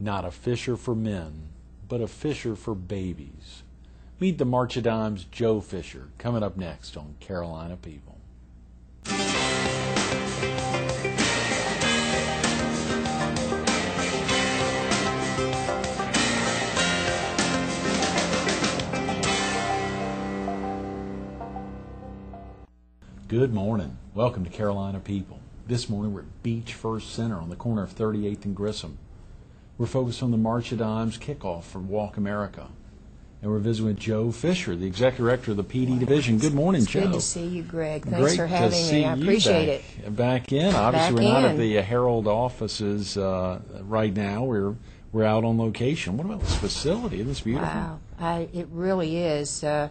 Not a fisher for men, but a fisher for babies. Meet the March of Dimes Joe Fisher, coming up next on Carolina People. Good morning. Welcome to Carolina People. This morning we're at Beach First Center on the corner of 38th and Grissom. We're focused on the March of Dimes kickoff for Walk America. And we're visiting with Joe Fisher, the Executive Director of the PD Division. Good morning, Joe. Good to see you, Greg. Thanks for having me. I appreciate it. Back in. Obviously, we're not at the Herald offices right now. We're out on location. What about this facility? Isn't this beautiful? Wow. It really is. I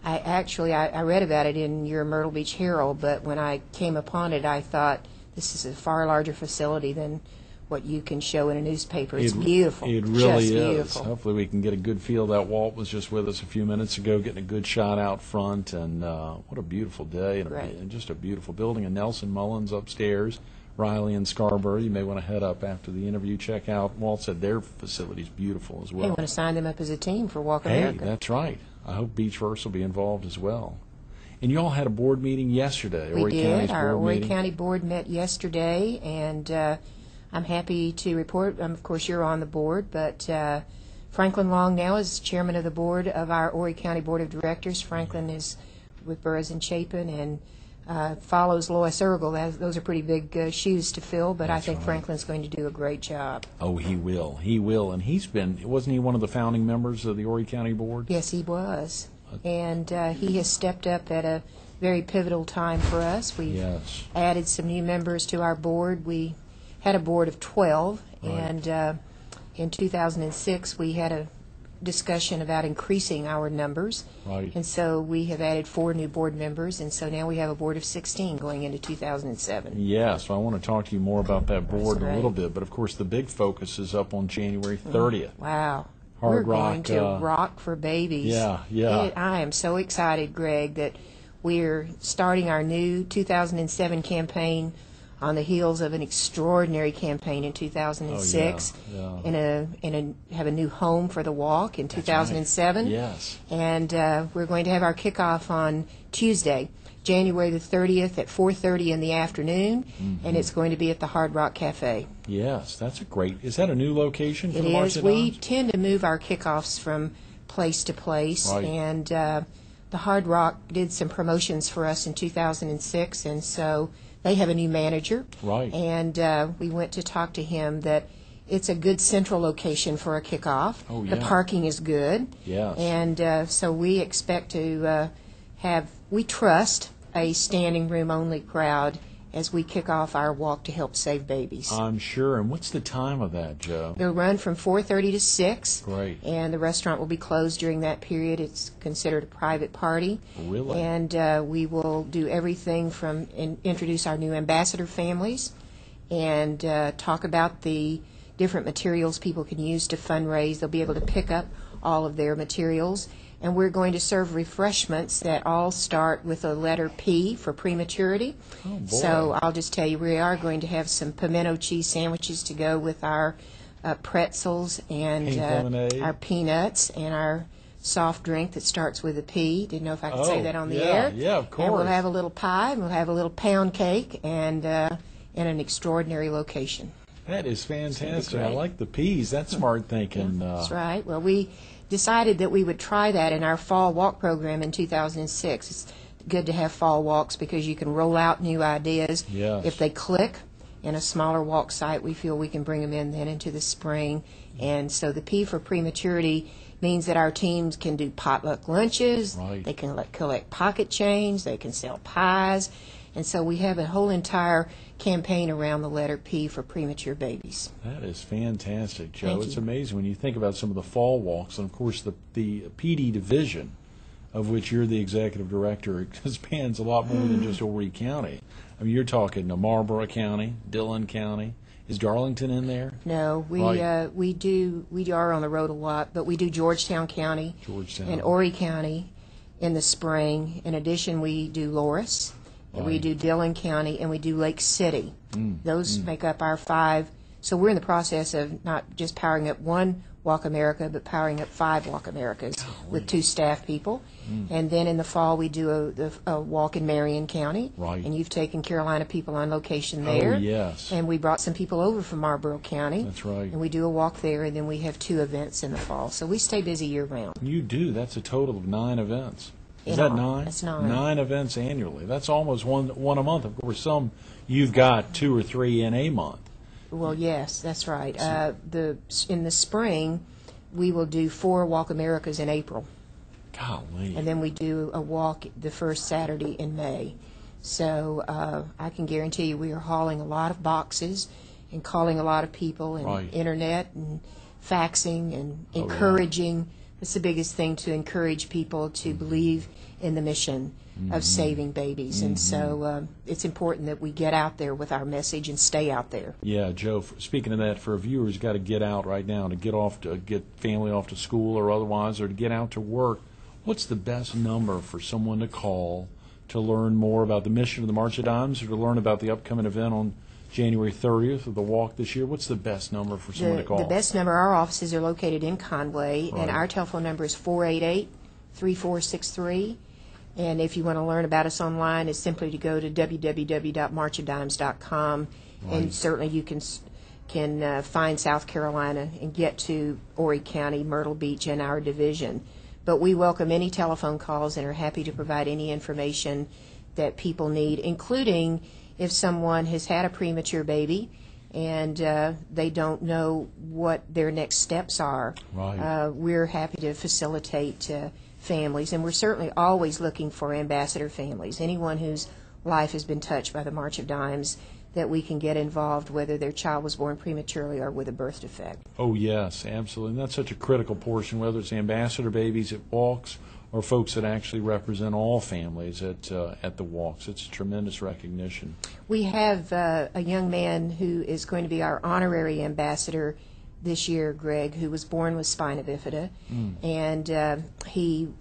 read about it in your Myrtle Beach Herald, but when I came upon it, I thought this is a far larger facility than what you can show in a newspaper. It's beautiful. It really just is. Beautiful. Hopefully we can get a good feel. That Walt was just with us a few minutes ago, getting a good shot out front, and what a beautiful day, and just a beautiful building. And Nelson Mullins upstairs, Riley and Scarborough. You may want to head up after the interview, check out. Walt said their facility's beautiful as well. They want to sign them up as a team for Walk America. Hey, that's right. I hope Beach First will be involved as well. And you all had a board meeting yesterday. We did. Our Horry County Board met yesterday, and I'm happy to report, of course you're on the board, but Franklin Long now is chairman of the board of our Horry County Board of Directors. Franklin is with Burroughs and Chapin and follows Lois Ergel. Those are pretty big shoes to fill, but I think Franklin's going to do a great job. Oh, he will. He will. And wasn't he one of the founding members of the Horry County Board? Yes, he was. And he has stepped up at a very pivotal time for us. We've added some new members to our board. We had a board of 12, and in 2006 we had a discussion about increasing our numbers. Right. And so we have added 4 new board members, and so now we have a board of 16 going into 2007. Yeah, so I want to talk to you more about that board in a little bit, but of course the big focus is up on January 30th. Wow. Hard We're Rock, going to rock for babies. Yeah. I am so excited, Greg, that we're starting our new 2007 campaign on the heels of an extraordinary campaign in 2006, have a new home for the walk in 2007. Right. Yes. And we're going to have our kickoff on Tuesday, January the 30th at 4:30 in the afternoon, and it's going to be at the Hard Rock Cafe. Yes, that's a great. Is that a new location for the March of Dimes? We Dimes? tend to move our kickoffs from place to place, and the Hard Rock did some promotions for us in 2006, and so they have a new manager. Right. And we went to talk to him that it's a good central location for a kickoff. Oh, yeah. The parking is good. Yes. And so we expect to we trust a standing room only crowd as we kick off our walk to help save babies. I'm sure. And what's the time of that, Joe? They'll run from 4:30 to 6. Great. And the restaurant will be closed during that period. It's considered a private party. Really? And we will do everything from introduce our new ambassador families and talk about the different materials people can use to fundraise. They'll be able to pick up all of their materials. And we're going to serve refreshments that all start with a letter P for prematurity. Oh, boy. So I'll just tell you, we are going to have some pimento cheese sandwiches to go with our pretzels and our peanuts and our soft drink that starts with a P. Didn't know if I could say that on the air. Yeah, of course. And we'll have a little pie, and we'll have a little pound cake, and in an extraordinary location. That is fantastic. I like the peas. That's smart thinking. That's right. Well, we decided that we would try that in our fall walk program in 2006. It's good to have fall walks because you can roll out new ideas. Yes. If they click in a smaller walk site, we feel we can bring them in then into the spring. And so the P for prematurity means that our teams can do potluck lunches. Right. They can collect pocket change. They can sell pies. And so we have a whole entire campaign around the letter P for premature babies. That is fantastic, Joe. Thank It's you. amazing when you think about some of the fall walks, and of course the PD division, of which you're the executive director, it spans a lot more than just Horry County. I mean, you're talking to Marlborough County, Dillon County. Is Darlington in there? No, we are on the road a lot, but we do Georgetown County and Horry County in the spring. In addition, we do Loris. And we do Dillon County, and we do Lake City. Those make up our 5 So we're in the process of not just powering up one Walk America, but powering up 5 Walk Americas with 2 staff people. And then in the fall, we do a walk in Marion County. Right. And you've taken Carolina people on location there. Oh, yes. And we brought some people over from Marlboro County. That's right. And we do a walk there, and then we have 2 events in the fall. So we stay busy year-round. You do. That's a total of 9 events. Is In that all. 9? That's 9. 9 events annually. That's almost one a month. Of course, some you've got 2 or 3 in a month. Well, yes, that's right. In the spring, we will do 4 Walk Americas in April. Golly. And then we do a walk the first Saturday in May. So I can guarantee you we are hauling a lot of boxes and calling a lot of people and Right. internet and faxing and Oh, yeah. encouraging. That's the biggest thing, to encourage people to believe in the mission of saving babies. And so it's important that we get out there with our message and stay out there. Yeah, Joe, speaking of that, for our viewers, got to get out right now to get family off to school or otherwise, or to get out to work. What's the best number for someone to call to learn more about the mission of the March of Dimes, or to learn about the upcoming event on January 30th of the walk this year? What's the best number for someone to call? The best number, our offices are located in Conway, Right. and our telephone number is 488-3463. And if you want to learn about us online, it's simply to go to www.marchofdimes.com, Right. and certainly you can find South Carolina and get to Horry County, Myrtle Beach, and our division. But we welcome any telephone calls and are happy to provide any information that people need, including if someone has had a premature baby and they don't know what their next steps are. Right. We're happy to facilitate families, and we're certainly always looking for ambassador families, anyone whose life has been touched by the March of Dimes, that we can get involved, whether their child was born prematurely or with a birth defect. Oh, yes, absolutely. And that's such a critical portion, whether it's ambassador babies at walks or folks that actually represent all families at the walks. It's a tremendous recognition. We have a young man who is going to be our honorary ambassador this year, Greg, who was born with spina bifida, and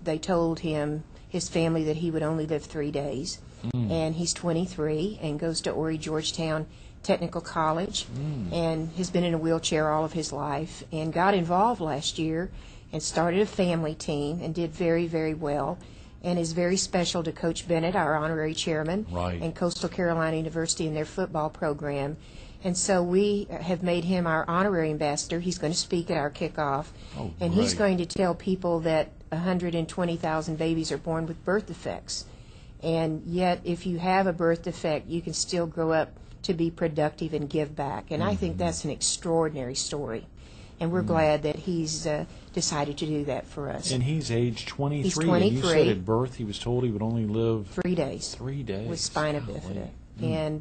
they told him, his family, that he would only live 3 days. And he's 23 and goes to Horry Georgetown Technical College, and has been in a wheelchair all of his life, and got involved last year and started a family team and did very, very well, and is very special to Coach Bennett, our honorary chairman, Right. and Coastal Carolina University in their football program. And so we have made him our honorary ambassador. He's going to speak at our kickoff, Oh, and he's great. going to tell people that 120,000 babies are born with birth defects. And yet, if you have a birth defect, you can still grow up to be productive and give back. And I think that's an extraordinary story. And we're glad that he's decided to do that for us. And he's age 23. He's And you said 23. at birth he was told he would only live 3 days. 3 days. With spina Golly. bifida. And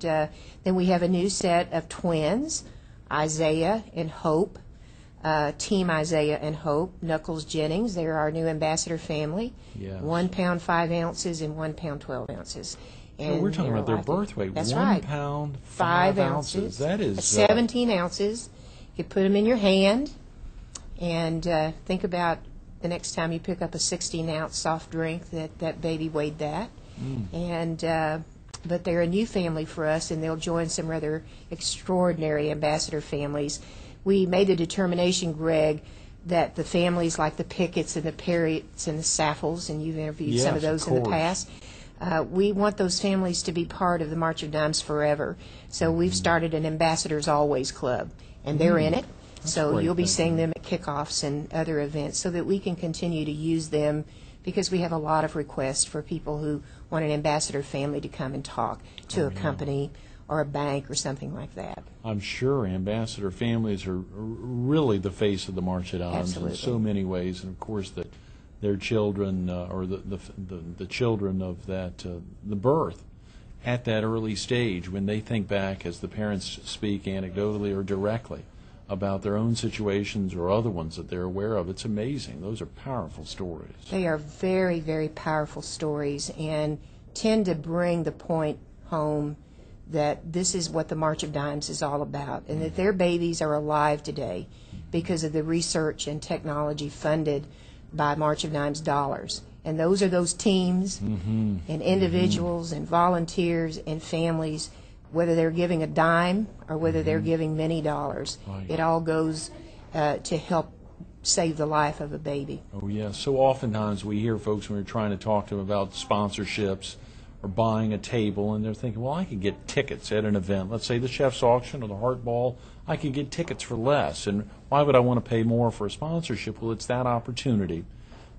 then we have a new set of twins, Isaiah and Hope, Team Isaiah and Hope, Knuckles Jennings. They're our new ambassador family. Yes. 1 pound 5 ounces and 1 pound 12 ounces. So we're talking they're about their alive. birth weight. That's 1 right. pound, 5 ounces. That is 17 ounces. You put them in your hand, and think about the next time you pick up a 16-ounce soft drink, that baby weighed that. And but they're a new family for us, and they'll join some rather extraordinary ambassador families. We made the determination, Greg, that the families like the Picketts and the Perrotts and the Saffels, and you've interviewed some of Yes, those of in the course. past, we want those families to be part of the March of Dimes forever. So we've started an Ambassadors Always Club, and they're in it. So great you'll be thinking. seeing them at kickoffs and other events, so that we can continue to use them, because we have a lot of requests for people who want an ambassador family to come and talk to a company or a bank or something like that. I'm sure ambassador families are really the face of the March of Dimes Absolutely. in so many ways, and of course that their children or the children of that the birth at that early stage, when they think back, as the parents speak anecdotally or directly about their own situations or other ones that they're aware of. It's amazing. Those are powerful stories. They are very, very powerful stories, and tend to bring the point home that this is what the March of Dimes is all about, and that their babies are alive today because of the research and technology funded by March of Dimes dollars. And those are those teams and individuals and volunteers and families whether they're giving a dime or whether they're giving many dollars. Right. It all goes to help save the life of a baby. Oh, yeah. So oftentimes we hear folks when we're trying to talk to them about sponsorships or buying a table, and they're thinking, well, I could get tickets at an event. Let's say the Chef's Auction or the Heart Ball. I could get tickets for less. And why would I want to pay more for a sponsorship? Well, it's that opportunity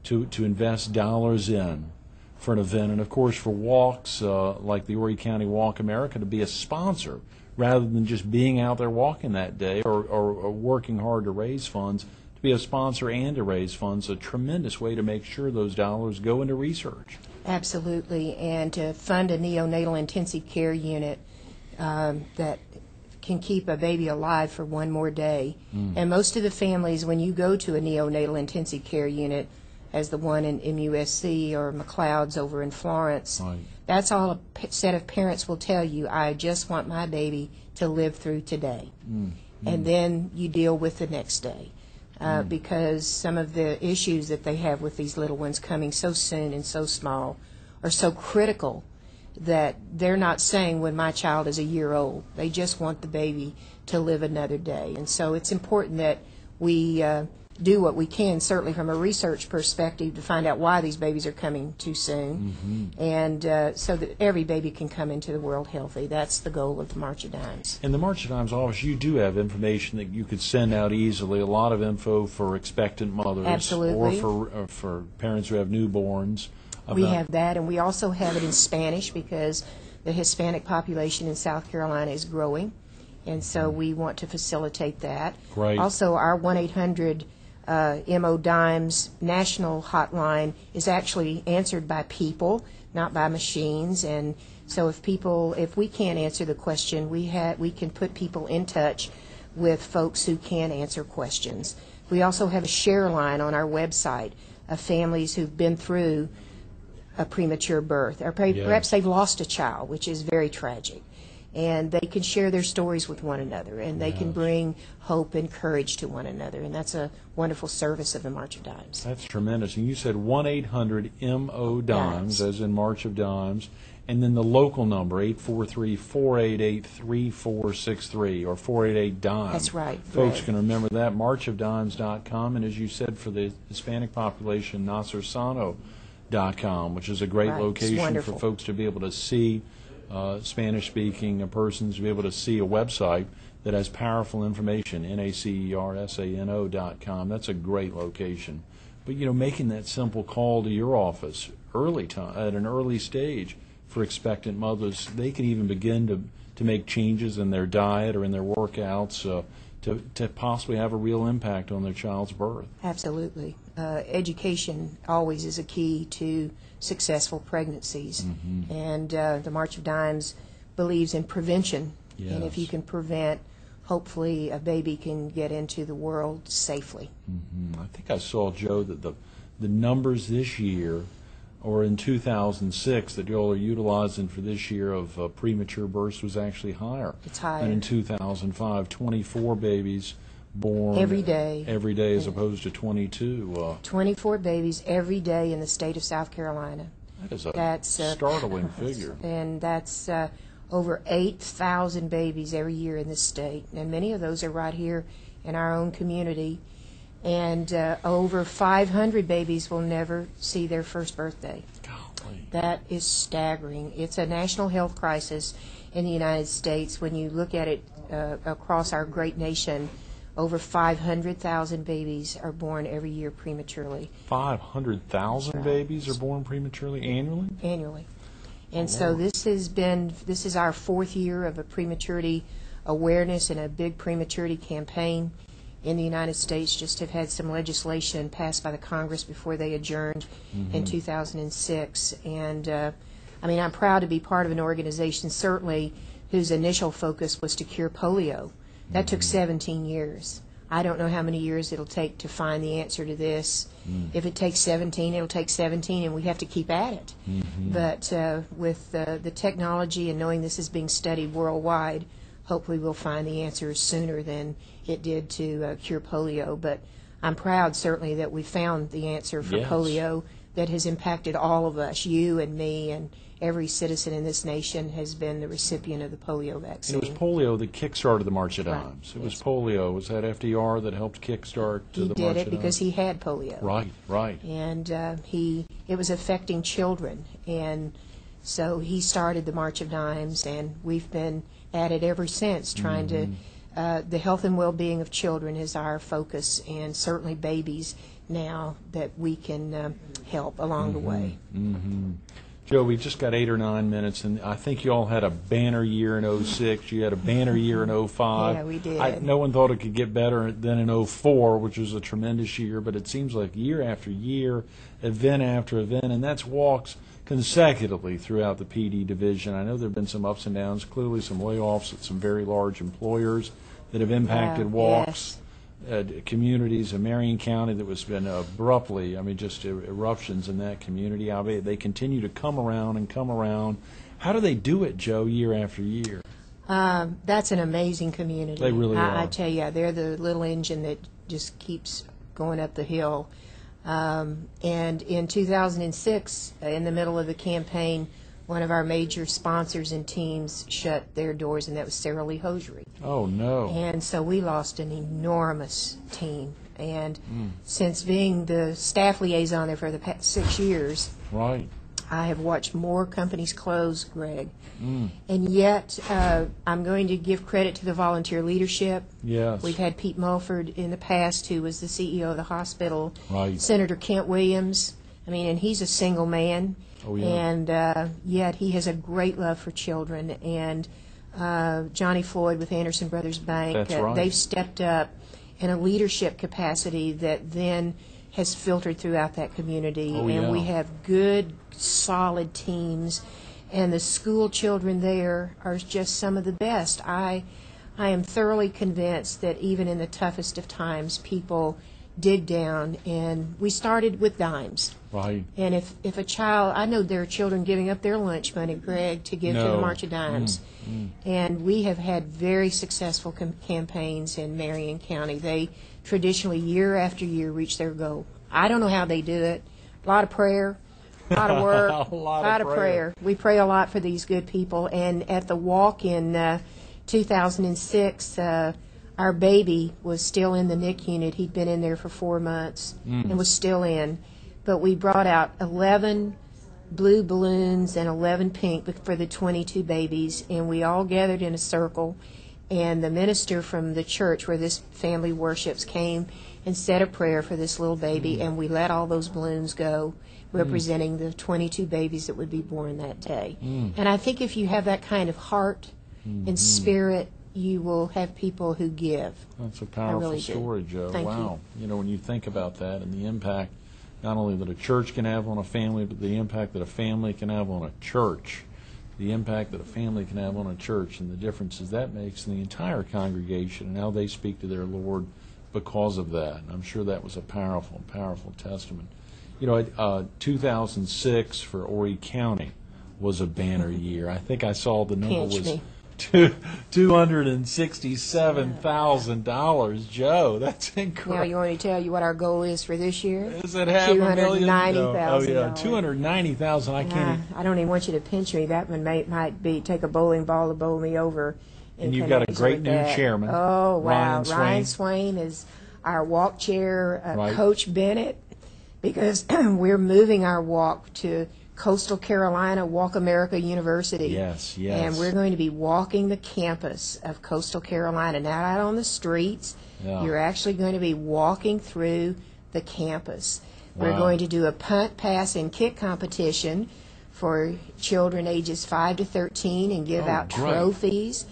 to invest dollars in for an event. And, of course, for walks like the Horry County Walk America, to be a sponsor rather than just being out there walking that day or working hard to raise funds. To be a sponsor and to raise funds, a tremendous way to make sure those dollars go into research. Absolutely, and to fund a neonatal intensive care unit that can keep a baby alive for one more day. And most of the families, when you go to a neonatal intensive care unit, as the one in MUSC or McLeod's over in Florence, Right. that's all a set of parents will tell you, I just want my baby to live through today. And then you deal with the next day. Because some of the issues that they have with these little ones coming so soon and so small are so critical that they're not saying when my child is a year old. They just want the baby to live another day. And so it's important that we do what we can, certainly from a research perspective, to find out why these babies are coming too soon, and so that every baby can come into the world healthy. That's the goal of the March of Dimes. In the March of Dimes office, you do have information that you could send out easily, a lot of info for expectant mothers. Absolutely. Or for parents who have newborns. We have that, and we also have it in Spanish because the Hispanic population in South Carolina is growing, and so we want to facilitate that. Great. Also, our 1-800 MO Dimes national hotline is actually answered by people, not by machines. And so if we can't answer the question, we can put people in touch with folks who can answer questions. We also have a share line on our website of families who've been through a premature birth, or perhaps they've lost a child, which is very tragic. And they can share their stories with one another, and they can bring hope and courage to one another. And that's a wonderful service of the March of Dimes. That's tremendous. And you said 1-800-MO-DIMES, as in March of Dimes, and then the local number, 843-488-3463, or 488-DIME. That's right. Folks right. can remember that, marchofdimes.com, and as you said, for the Hispanic population, NacerSano.com, which is a great Right. location for folks to be able to see Spanish-speaking persons, to be able to see a website that has powerful information, NacerSano.com. That's a great location. But, making that simple call to your office at an early stage for expectant mothers, they can even begin to make changes in their diet or in their workouts to possibly have a real impact on their child's birth. Absolutely. Education always is a key to successful pregnancies. And the March of Dimes believes in prevention. Yes. And if you can prevent, hopefully a baby can get into the world safely. I think I saw, Joe, that the numbers this year, or in 2006, that you all are utilizing for this year of premature births was actually higher. It's higher. And in 2005, 24 babies born Every day. as opposed to 22. 24 babies every day in the state of South Carolina. That is a That's startling figure. And that's over 8,000 babies every year in this state. And many of those are right here in our own community. And over 500 babies will never see their first birthday. Golly. That is staggering. It's a national health crisis in the United States. When you look at it across our great nation, over 500,000 babies are born every year prematurely. 500,000 babies are born prematurely annually? Annually. And so this is our fourth year of a prematurity awareness and a big prematurity campaign in the United States. Just have had some legislation passed by the Congress before they adjourned in 2006. And I'm proud to be part of an organization certainly whose initial focus was to cure polio. That took 17 years. I don't know how many years it'll take to find the answer to this. If it takes 17, it'll take 17, and we have to keep at it. But with the technology and knowing this is being studied worldwide, hopefully we'll find the answers sooner than it did to cure polio. But I'm proud, certainly, that we found the answer for polio that has impacted all of us, you and me and every citizen in this nation has been the recipient of the polio vaccine. And it was polio that kick-started the March of Right. Dimes. It was polio. Was that FDR that helped kick-start He the March did of it Dimes? because he had polio. Right, right. And it was affecting children. And so he started the March of Dimes, and we've been at it ever since, trying to, the health and well-being of children is our focus, and certainly babies now that we can help along the way. Joe, we just got 8 or 9 minutes, and I think you all had a banner year in '06. You had a banner year in '05. Yeah, we did. No one thought it could get better than in '04, which was a tremendous year, but it seems like year after year, event after event, and that's walks consecutively throughout the PD division. I know there have been some ups and downs, clearly some layoffs at some very large employers that have impacted walks. Communities of Marion County that was been abruptly, just eruptions in that community. They continue to come around and come around. How do they do it, Joe, year after year? That's an amazing community. They really are. I tell you, they're the little engine that just keeps going up the hill. And in 2006, in the middle of the campaign, one of our major sponsors and teams shut their doors, and that was Sara Lee Hosiery. Oh, no. And so we lost an enormous team. And since being the staff liaison there for the past 6 years, Right. I have watched more companies close, Greg. And yet, I'm going to give credit to the volunteer leadership. Yes. We've had Pete Mulford in the past, who was the CEO of the hospital. Right. Senator Kent Williams. And he's a single man. Oh, yeah. And yet he has a great love for children. And Johnny Floyd with Anderson Brothers Bank, That's right. they've stepped up in a leadership capacity that then has filtered throughout that community. Oh, and yeah. we have good, solid teams. And the school children there are just some of the best. I am thoroughly convinced that even in the toughest of times, people dig down, and we started with dimes. Right. And if a child, I know there are children giving up their lunch money, Greg, to give to the No. March of Dimes. And we have had very successful campaigns in Marion County. They traditionally, year after year, reach their goal. I don't know how they do it. A lot of prayer, a lot of work, A lot of prayer. We pray a lot for these good people. And at the walk in 2006, our baby was still in the NIC unit. He'd been in there for 4 months and was still in. But we brought out 11 blue balloons and 11 pink for the 22 babies, and we all gathered in a circle. And the minister from the church where this family worships came and said a prayer for this little baby, and we let all those balloons go, representing the 22 babies that would be born that day. And I think if you have that kind of heart and spirit, you will have people who give. That's a powerful really do. story, Joe. Thank Wow. When you think about that and the impact not only that a church can have on a family, but the impact that a family can have on a church, the impact that a family can have on a church, and the differences that makes in the entire congregation and how they speak to their Lord because of that. And I'm sure that was a powerful, powerful testament. 2006 for Horry County was a banner year. I think I saw the number Pinch was me. $267,000. Joe, that's Now, incredible. you want me to tell you what our goal is for this year? Is it $500,000? No. Oh, yeah, $290,000. $290,000. I can't. I don't even want you to pinch me. That one might be take a bowling ball to bowl me over. in And you've got a connection great with new that. chairman, Oh, wow. Ryan Swain is our walk chair, Right. Coach Bennett, because we're moving our walk to Coastal Carolina Walk America University. Yes, yes. And we're going to be walking the campus of Coastal Carolina, not out on the streets. Yeah. You're actually going to be walking through the campus. We're Wow. going to do a punt, pass, and kick competition for children ages 5 to 13 and give out great. trophies.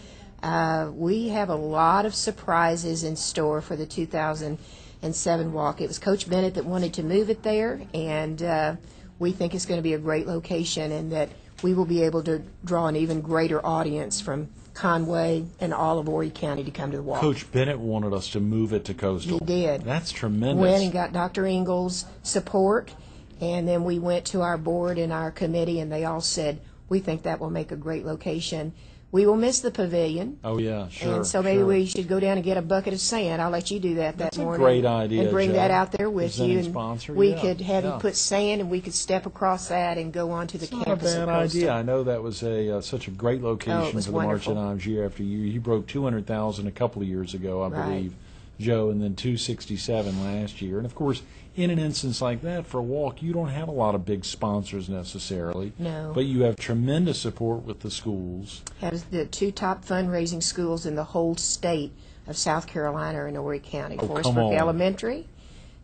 We have a lot of surprises in store for the 2007 walk. It was Coach Bennett that wanted to move it there, and we think it's going to be a great location and that we will be able to draw an even greater audience from Conway and all of Horry County to come to the walk. Coach Bennett wanted us to move it to Coastal. He did. That's tremendous. Went and got Dr. Ingalls' support, and then we went to our board and our committee, and they all said, we think that will make a great location. we will miss the pavilion. Oh, yeah, sure. And so maybe sure. we should go down and get a bucket of sand. I'll let you do that That's morning. a great idea, and bring Joe. that out there with you. Presenting And sponsor, we yeah, could have yeah. you put sand, and we could step across that and go onto the campus. Not a bad idea. I know that was such a great location was for the March of wonderful. Dimes year after year. You broke 200,000 a couple of years ago, I Right. believe, Joe, and then 267 last year. And of course, in an instance like that, for a walk, you don't have a lot of big sponsors necessarily. No. But you have tremendous support with the schools. Has the two top fundraising schools in the whole state of South Carolina are in Horry County. Oh, Forest come Brook on. Elementary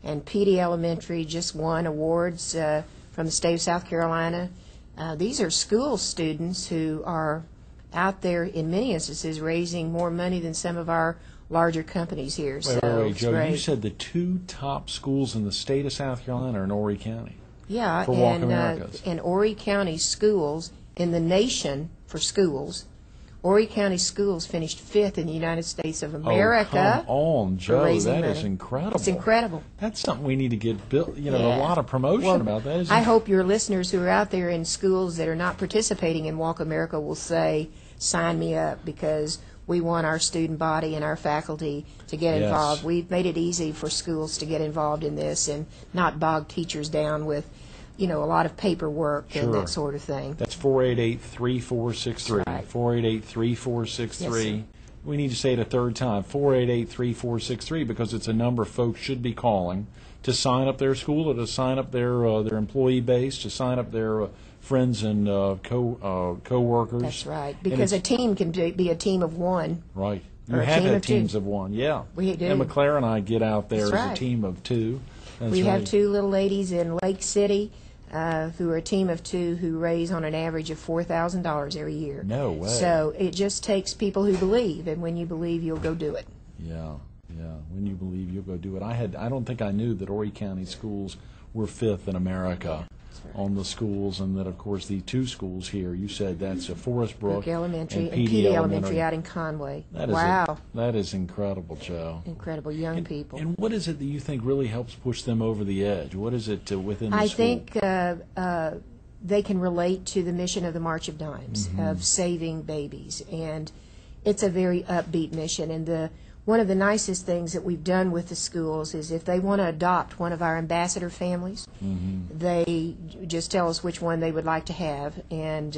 and Petey Elementary just won awards from the state of South Carolina. These are school students who are out there in many instances raising more money than some of our larger companies here. Wait, it's Joe, great. you said the two top schools in the state of South Carolina are in Horry County. Yeah, for Walk Americas. and Horry County schools in the nation for schools. Horry County schools finished 5th in the United States of America. Oh, come on, Joe. raising That is money. incredible. It's incredible. That's something we need to get built, a lot of promotion Well, about that. Isn't I it? hope your listeners who are out there in schools that are not participating in Walk America will say, sign me up, because we want our student body and our faculty to get Yes. involved. We've made it easy for schools to get involved in this and not bog teachers down with, a lot of paperwork and Sure. that sort of thing. That's 488-3463. Right. 488-3463. Yes, sir. We need to say it a third time, 488-3463, because it's a number folks should be calling to sign up their school or to sign up their employee base, to sign up their friends and co-workers. That's right. And Because a it's- team can be a team of one. Right. You Or a have team had of two. teams of one, yeah. We do. And McClare and I get out there That's as a right. team of two. That's We have right. two little ladies in Lake City who are a team of two who raise on an average of $4,000 every year. No way. So it just takes people who believe, and when you believe, you'll go do it. Yeah, yeah. When you believe, you'll go do it. I don't think I knew that Horry County schools were 5th in America on the schools, and that, of course, the two schools here, you said that's Forest Brook Brook Elementary and Petey Petey Elementary out in Conway. That is Wow. that is incredible, Joe. Incredible young people. And what is it that you think really helps push them over the edge? What is it within the I school? think they can relate to the mission of the March of Dimes, of saving babies. And it's a very upbeat mission. And one of the nicest things that we've done with the schools is if they want to adopt one of our ambassador families, they just tell us which one they would like to have. And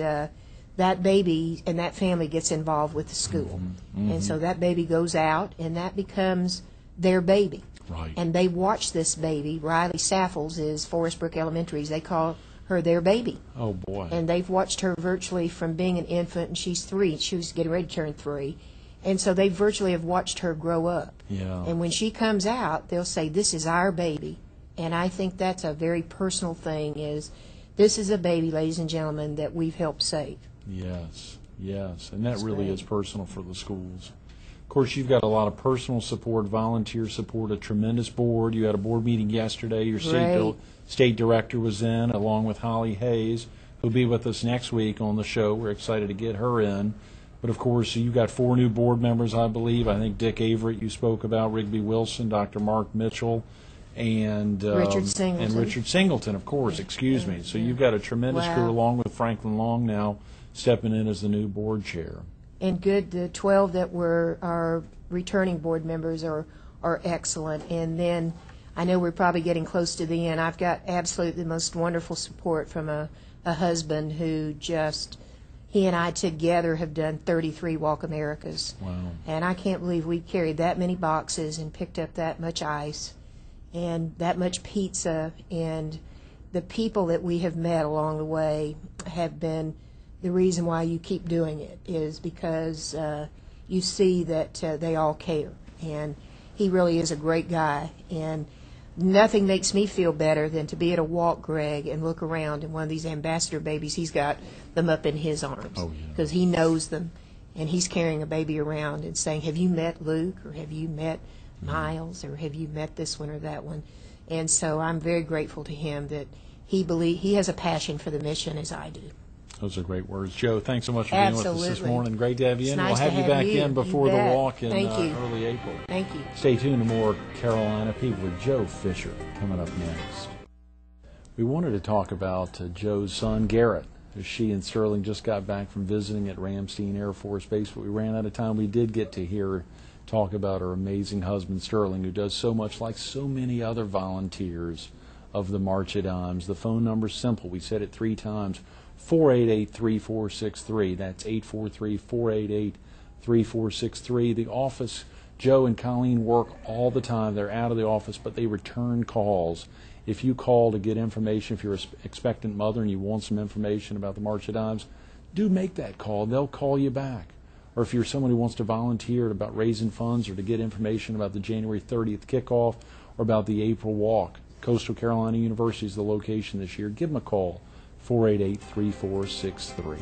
that baby and that family gets involved with the school. And so that baby goes out, and that becomes their baby. Right. And they watch this baby. Riley Saffles is Forest Brook Elementary's. They call her their baby. Oh, boy. And they've watched her virtually from being an infant, and she's 3. She was getting ready to turn 3. And so they virtually have watched her grow up. Yeah. And when she comes out, they'll say, this is our baby. And I think that's a very personal thing, is this is a baby, ladies and gentlemen, that we've helped save. Yes, yes. And that That's really great. is personal for the schools. Of course, you've got a lot of personal support, volunteer support, a tremendous board. You had a board meeting yesterday. Your Great. state director was in, along with Holly Hayes, who'll be with us next week on the show. We're excited to get her in. But, of course, you've got 4 new board members, I believe. I think Dick Averett you spoke about, Rigby Wilson, Dr. Mark Mitchell, and Richard Singleton. And Richard Singleton, of course, excuse me. So you've got a tremendous Wow. crew, along with Franklin Long now stepping in as the new board chair. And good, the 12 that were our returning board members are excellent. And then I know we're probably getting close to the end. I've got absolutely the most wonderful support from a husband who just, he and I together have done 33 Walk Americas. Wow. And I can't believe we carried that many boxes and picked up that much ice and that much pizza. And the people that we have met along the way have been the reason why you keep doing it, is because you see that they all care. And he really is a great guy. And nothing makes me feel better than to be at a walk, Greg, and look around, and one of these ambassador babies, he's got them up in his arms. Oh, yeah. Because he knows them, and he's carrying a baby around and saying, have you met Luke, or have you met Miles, or have you met this one or that one? And so I'm very grateful to him that he has a passion for the mission as I do. Those are great words. Joe, thanks so much for being with us this Absolutely. morning. Great to have you It's in. nice We'll have to you have back you. in before You the bet. walk in Thank you. early April. Thank you. Stay tuned to more Carolina People with Joe Fisher coming up next. We wanted to talk about Joe's son, Garrett. She and Sterling just got back from visiting at Ramstein Air Force Base, but we ran out of time. We did get to hear her talk about her amazing husband, Sterling, who does so much like so many other volunteers of the March of Dimes. The phone number's simple. We said it 3 times, 488-3463. That's 843-488-3463. The office, Joe and Colleen work all the time. They're out of the office, but they return calls. If you call to get information, if you're an expectant mother and you want some information about the March of Dimes, do make that call. They'll call you back. Or if you're someone who wants to volunteer about raising funds or to get information about the January 30th kickoff or about the April walk, Coastal Carolina University is the location this year. Give them a call, 488-3463.